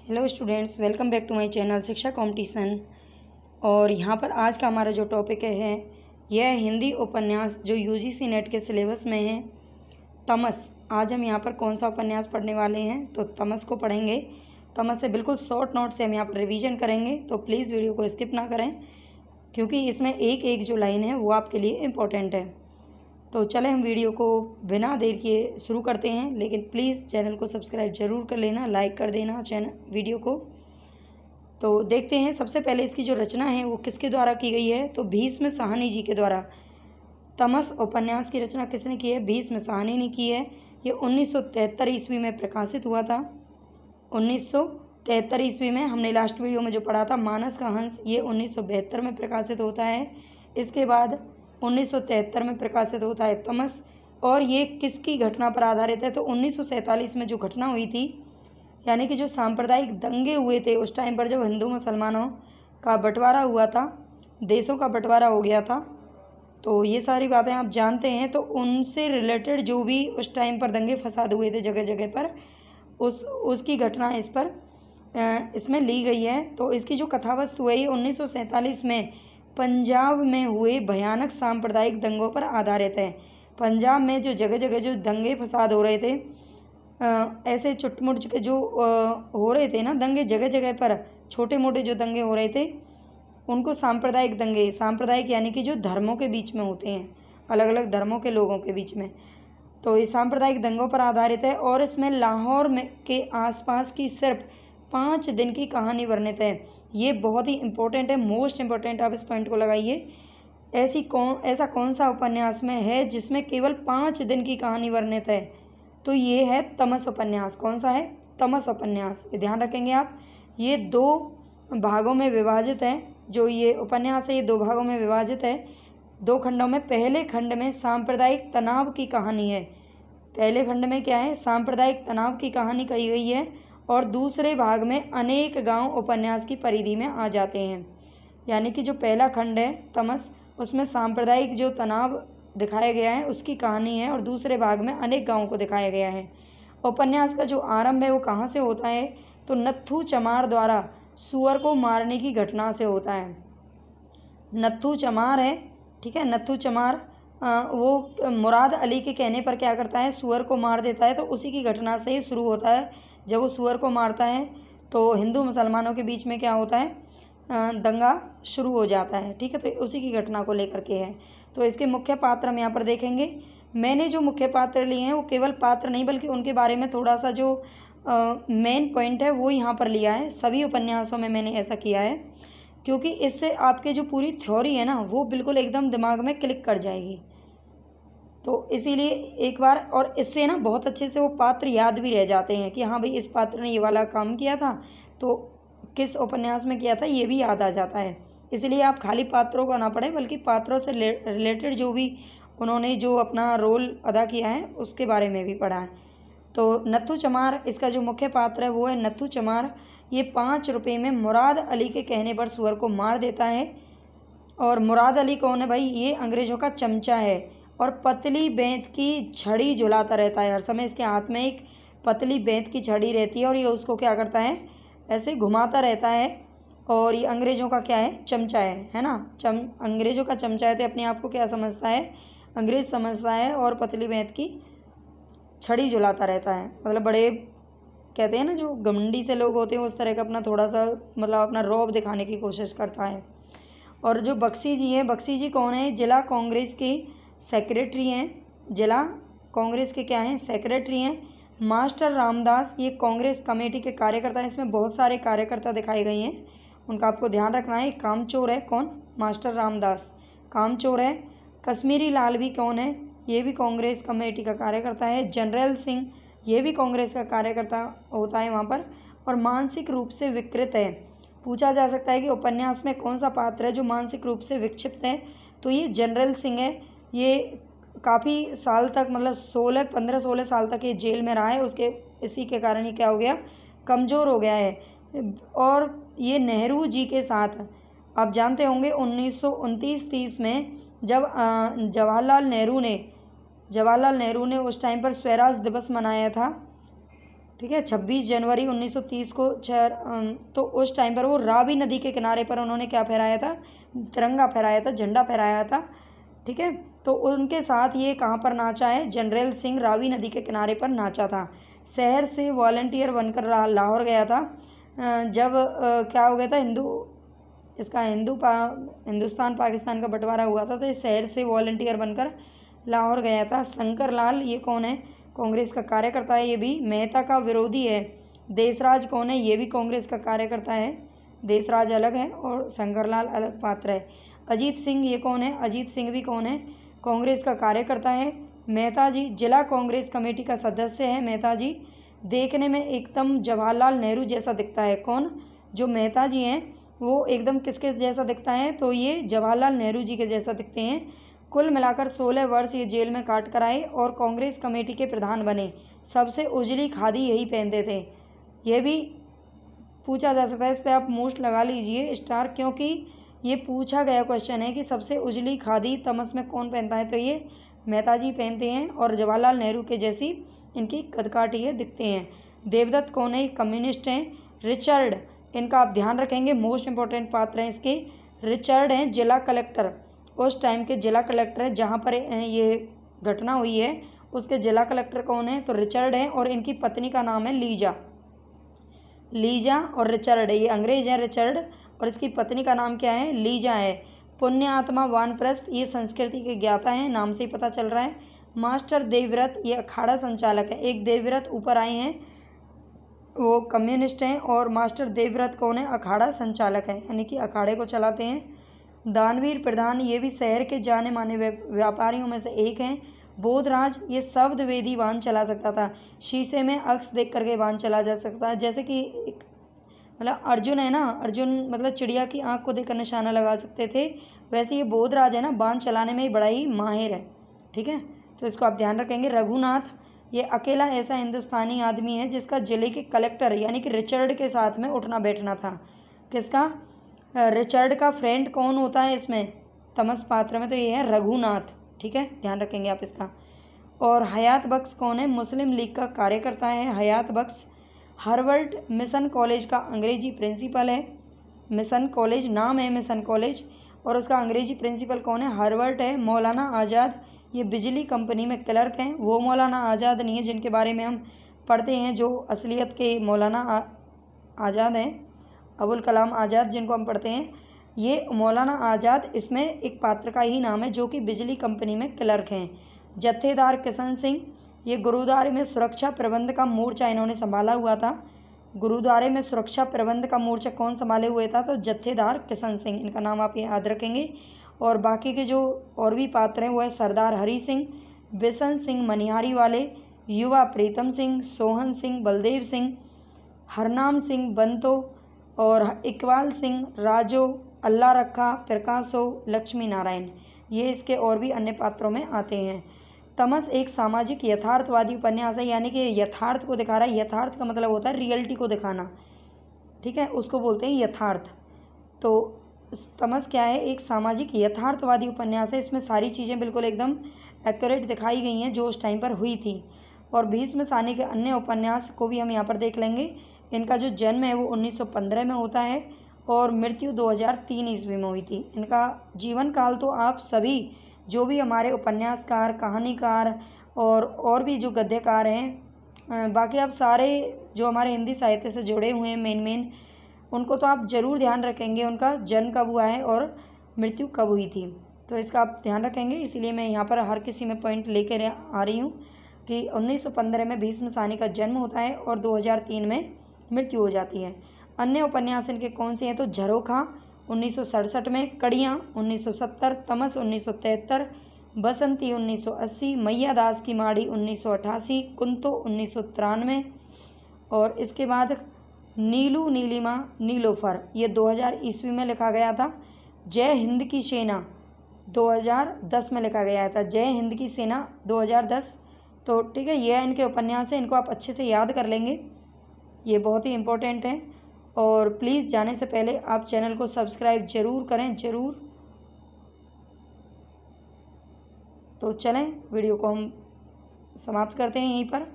Hello students, welcome back to my channel Shiksha competition. और यहाँ पर आज का हमारा जो टॉपिक है यह हिंदी उपन्यास जो यूजीसी नेट के सिलेबस में है, तमस। आज हम यहाँ पर कौन सा उपन्यास पढ़ने वाले हैं? तो तमस को पढ़ेंगे। तमस से बिल्कुल शॉर्ट नोट से हम यहाँ पर रिवीजन करेंगे, तो प्लीज़ वीडियो को स्किप ना करें क्योंकि इसमें एक एक जो लाइन है वो आपके लिए इम्पोर्टेंट है। तो चले हम वीडियो को बिना देर किए शुरू करते हैं, लेकिन प्लीज़ चैनल को सब्सक्राइब ज़रूर कर लेना, लाइक कर देना वीडियो को। तो देखते हैं सबसे पहले इसकी जो रचना है वो किसके द्वारा की गई है, तो भीष्म साहनी जी के द्वारा। तमस उपन्यास की रचना किसने की है? भीष्म साहनी ने की है। ये 1973 ईस्वी में प्रकाशित हुआ था। 1973 ईस्वी में हमने लास्ट वीडियो में जो पढ़ा था मानस का हंस, ये 1972 में प्रकाशित होता है। इसके बाद 1973 में प्रकाशित होता है तमस। और ये किसकी घटना पर आधारित है? तो 1947 में जो घटना हुई थी, यानी कि जो सांप्रदायिक दंगे हुए थे उस टाइम पर, जब हिंदू मुसलमानों का बंटवारा हुआ था, देशों का बंटवारा हो गया था, तो ये सारी बातें आप जानते हैं। तो उनसे रिलेटेड जो भी उस टाइम पर दंगे फसाद हुए थे जगह जगह पर, उसकी घटना इस पर इसमें ली गई है। तो इसकी जो कथावस्तु है ये 1947 में पंजाब में हुए भयानक सांप्रदायिक दंगों पर आधारित है। पंजाब में जो जगह जगह जो दंगे फसाद हो रहे थे, ऐसे चुटमुट के जो हो रहे थे ना दंगे जगह जगह पर, छोटे मोटे जो दंगे हो रहे थे उनको सांप्रदायिक दंगे, सांप्रदायिक यानी कि जो धर्मों के बीच में होते हैं, अलग अलग धर्मों के लोगों के बीच में, तो ये सांप्रदायिक दंगों पर आधारित है। और इसमें लाहौर में के आसपास की सिर्फ 5 दिन की कहानी वर्णित है। ये बहुत ही इम्पोर्टेंट है, मोस्ट इम्पोर्टेंट, आप इस पॉइंट को लगाइए। ऐसा कौन सा उपन्यास में है जिसमें केवल 5 दिन की कहानी वर्णित है? तो ये है तमस उपन्यास। कौन सा है? तमस उपन्यास। ये ध्यान रखेंगे आप। ये 2 भागों में विभाजित है। जो ये उपन्यास है ये 2 भागों में विभाजित है, 2 खंडों में। पहले खंड में सांप्रदायिक तनाव की कहानी है। पहले खंड में क्या है? सांप्रदायिक तनाव की कहानी कही गई है। और दूसरे भाग में अनेक गांव उपन्यास की परिधि में आ जाते हैं। यानी कि जो पहला खंड है तमस, उसमें सांप्रदायिक जो तनाव दिखाया गया है उसकी कहानी है, और दूसरे भाग में अनेक गाँवों को दिखाया गया है। उपन्यास का जो आरंभ है वो कहाँ से होता है? तो नत्थू चमार द्वारा सुअर को मारने की घटना से होता है। नत्थू चमार है, ठीक है। नत्थू चमार वो मुराद अली के कहने पर क्या करता है? सुअर को मार देता है। तो उसी की घटना से ही शुरू होता है। जब वो सुअर को मारता है तो हिंदू मुसलमानों के बीच में क्या होता है? दंगा शुरू हो जाता है, ठीक है। तो उसी की घटना को लेकर के है। तो इसके मुख्य पात्र हम यहाँ पर देखेंगे। मैंने जो मुख्य पात्र लिए हैं वो केवल पात्र नहीं बल्कि उनके बारे में थोड़ा सा जो मेन पॉइंट है वो यहाँ पर लिया है। सभी उपन्यासों में मैंने ऐसा किया है क्योंकि इससे आपके जो पूरी थ्योरी है ना वो बिल्कुल एकदम दिमाग में क्लिक कर जाएगी। तो इसीलिए एक बार, और इससे ना बहुत अच्छे से वो पात्र याद भी रह जाते हैं कि हाँ भाई इस पात्र ने ये वाला काम किया था, तो किस उपन्यास में किया था ये भी याद आ जाता है। इसलिए आप खाली पात्रों को ना पढ़ें बल्कि पात्रों से रिलेटेड जो भी उन्होंने जो अपना रोल अदा किया है उसके बारे में भी पढ़ा है। तो नत्थू चमार, इसका जो मुख्य पात्र है वो है नत्थू चमार। ये 5 रुपये में मुराद अली के कहने पर सुअर को मार देता है। और मुराद अली कौन है भाई? ये अंग्रेज़ों का चमचा है और पतली बेंत की छड़ी झुलाता रहता है। हर समय इसके हाथ में एक पतली बेंत की छड़ी रहती है और ये उसको क्या करता है? ऐसे घुमाता रहता है। और ये अंग्रेज़ों का क्या है? चमचा है ना। अंग्रेज़ों का चमचा है तो अपने आप को क्या समझता है? अंग्रेज़ समझता है और पतली बेंत की छड़ी झुलाता रहता है। मतलब बड़े कहते हैं ना जो घमंडी से लोग होते हैं उस तरह का अपना थोड़ा सा मतलब अपना रौब दिखाने की कोशिश करता है। और जो बख्शी जी हैं, बख्शी जी कौन है? जिला कांग्रेस के सेक्रेटरी हैं। जिला कांग्रेस के क्या हैं? सेक्रेटरी हैं। मास्टर रामदास ये कांग्रेस कमेटी के कार्यकर्ता हैं। इसमें बहुत सारे कार्यकर्ता दिखाए गए हैं, उनका आपको ध्यान रखना है। कामचोर है, कौन? मास्टर रामदास कामचोर है। कश्मीरी लाल भी कौन है? ये भी कांग्रेस कमेटी का कार्यकर्ता है। जनरल सिंह ये भी कांग्रेस का कार्यकर्ता होता है वहाँ पर। और मानसिक रूप से विकृत है। पूछा जा सकता है कि उपन्यास में कौन सा पात्र है जो मानसिक रूप से विक्षिप्त है? तो ये जनरल सिंह है। ये काफ़ी साल तक, मतलब 15-16 साल तक ये जेल में रहा है। इसी के कारण ही क्या हो गया? कमज़ोर हो गया है। और ये नेहरू जी के साथ, आप जानते होंगे 1929-30 में जब जवाहरलाल नेहरू ने उस टाइम पर स्वराज दिवस मनाया था, ठीक है। 26 जनवरी 1930 को तो उस टाइम पर वो रावी नदी के किनारे पर उन्होंने क्या फहराया था, तिरंगा फहराया था, झंडा फहराया था। ठीक है। तो उनके साथ ये कहाँ पर नाचा है, जनरल सिंह रावी नदी के किनारे पर नाचा था। शहर से वॉलंटियर बनकर लाहौर गया था। जब क्या हो गया था, हिंदुस्तान पाकिस्तान का बंटवारा हुआ था, तो इस शहर से वॉलंटियर बनकर लाहौर गया था। शंकर लाल, ये कौन है, कांग्रेस का कार्यकर्ता है। ये भी मेहता का विरोधी है। देशराज कौन है, ये भी कांग्रेस का कार्यकर्ता है। देशराज अलग है और शंकरलाल अलग पात्र है। अजीत सिंह, ये कौन है, अजीत सिंह भी कौन है, कांग्रेस का कार्यकर्ता है। मेहता जी जिला कांग्रेस कमेटी का सदस्य है। मेहता जी देखने में एकदम जवाहरलाल नेहरू जैसा दिखता है। कौन, जो मेहता जी हैं वो एकदम किसके जैसा दिखता है, तो ये जवाहरलाल नेहरू जी के जैसा दिखते हैं। कुल मिलाकर 16 वर्ष ये जेल में काट कर आए और कांग्रेस कमेटी के प्रधान बने। सबसे उजली खादी यही पहनते थे। ये भी पूछा जा सकता है, इस पर आप मोस्ट लगा लीजिए स्टार, क्योंकि ये पूछा गया क्वेश्चन है कि सबसे उजली खादी तमस में कौन पहनता है, तो ये मेहता जी पहनते हैं और जवाहरलाल नेहरू के जैसी इनकी कदकाठी है, दिखते हैं। देवदत्त कौन है, कम्युनिस्ट हैं। रिचर्ड, इनका आप ध्यान रखेंगे, मोस्ट इंपॉर्टेंट पात्र हैं इसके। रिचर्ड हैं जिला कलेक्टर, उस टाइम के जिला कलेक्टर है जहाँ पर ये घटना हुई है, उसके जिला कलेक्टर कौन है, तो रिचर्ड हैं। और इनकी पत्नी का नाम है लीजा। लीजा और रिचर्ड, ये अंग्रेज हैं रिचर्ड, और इसकी पत्नी का नाम क्या है, लीजा है। पुण्य आत्मा वानप्रस्थ, ये संस्कृति के ज्ञाता हैं, नाम से ही पता चल रहा है। मास्टर देवव्रत, ये अखाड़ा संचालक है। एक देवव्रत ऊपर आए हैं, वो कम्युनिस्ट हैं, और मास्टर देवव्रत कौन है, अखाड़ा संचालक है, यानी कि अखाड़े को चलाते हैं। दानवीर प्रधान, ये भी शहर के जाने माने व्यापारियों में से एक हैं। बोधराज, ये शब्द वेदी वाहन चला सकता था। शीशे में अक्स देख करके वाहन चला जा सकता है, जैसे कि मतलब अर्जुन है ना, अर्जुन मतलब चिड़िया की आंख को देखकर निशाना लगा सकते थे, वैसे ये बोधराज है ना, बाण चलाने में ही बड़ा ही माहिर है। ठीक है, तो इसको आप ध्यान रखेंगे। रघुनाथ, ये अकेला ऐसा हिंदुस्तानी आदमी है जिसका जिले के कलेक्टर यानी कि रिचर्ड के साथ में उठना बैठना था। किसका, रिचर्ड का फ्रेंड कौन होता है इसमें, तमस पात्र में, तो ये है रघुनाथ। ठीक है, ध्यान रखेंगे आप इसका। और हयात बख्श कौन है, मुस्लिम लीग का कार्यकर्ता है हयात बख्श। हार्वर्ड मिशन कॉलेज का अंग्रेजी प्रिंसिपल है। मिशन कॉलेज नाम है, मिशन कॉलेज, और उसका अंग्रेजी प्रिंसिपल कौन है, हार्वर्ड है। मौलाना आज़ाद, ये बिजली कंपनी में क्लर्क हैं। वो मौलाना आज़ाद नहीं है जिनके बारे में हम पढ़ते हैं, जो असलियत के मौलाना आज़ाद हैं, अबुल कलाम आज़ाद जिनको हम पढ़ते हैं। ये मौलाना आज़ाद इसमें एक पात्र का ही नाम है जो कि बिजली कंपनी में क्लर्क हैं। जत्थेदार किशन सिंह, ये गुरुद्वारे में सुरक्षा प्रबंध का मोर्चा इन्होंने संभाला हुआ था। गुरुद्वारे में सुरक्षा प्रबंध का मोर्चा कौन संभाले हुए था, तो जत्थेदार किशन सिंह, इनका नाम आप याद रखेंगे। और बाकी के जो और भी पात्र हैं वो है सरदार हरी सिंह, बिशन सिंह मनिहारी वाले, युवा प्रीतम सिंह, सोहन सिंह, बलदेव सिंह, हरनाम सिंह बंतो, और इकबाल सिंह, राजो, अल्लाह रखा, प्रकाशो, लक्ष्मी नारायण, ये इसके और भी अन्य पात्रों में आते हैं। तमस एक सामाजिक यथार्थवादी उपन्यास है, यानी कि यथार्थ को दिखा रहा है। यथार्थ का मतलब होता है रियलिटी को दिखाना, ठीक है, उसको बोलते हैं यथार्थ। तो तमस क्या है, एक सामाजिक यथार्थवादी उपन्यास है। इसमें सारी चीज़ें बिल्कुल एकदम एक्यूरेट दिखाई गई हैं जो उस टाइम पर हुई थी। और भीष्म सानी के अन्य उपन्यास को भी हम यहाँ पर देख लेंगे। इनका जो जन्म है वो 1915 में होता है और मृत्यु 2003 ईस्वी में हुई थी। इनका जीवन काल तो आप सभी जो भी हमारे उपन्यासकार, कहानीकार और भी जो गद्यकार हैं, बाकी आप सारे जो हमारे हिंदी साहित्य से जुड़े हुए हैं मेन उनको तो आप ज़रूर ध्यान रखेंगे, उनका जन्म कब हुआ है और मृत्यु कब हुई थी, तो इसका आप ध्यान रखेंगे। इसीलिए मैं यहाँ पर हर किसी में पॉइंट लेकर आ रही हूँ कि 1915 में भीष्म सानी का जन्म होता है और 2003 में मृत्यु हो जाती है। अन्य उपन्यास इनके कौन से हैं, तो झरोखा 1967 में, कड़ियाँ 1970, तमस 1973, बसंती 1980, मैया दास की माड़ी 1988, कुंतो 1993, और इसके बाद नीलू नीलिमा नीलोफर ये 2000 ईस्वी में लिखा गया था। जय हिंद की सेना 2010 में लिखा गया था, जय हिंद की सेना 2010। तो ठीक है, ये इनके उपन्यास हैं, इनको आप अच्छे से याद कर लेंगे, ये बहुत ही इम्पोर्टेंट हैं। और प्लीज़ जाने से पहले आप चैनल को सब्सक्राइब ज़रूर करें, ज़रूर। तो चलें वीडियो को हम समाप्त करते हैं यहीं पर।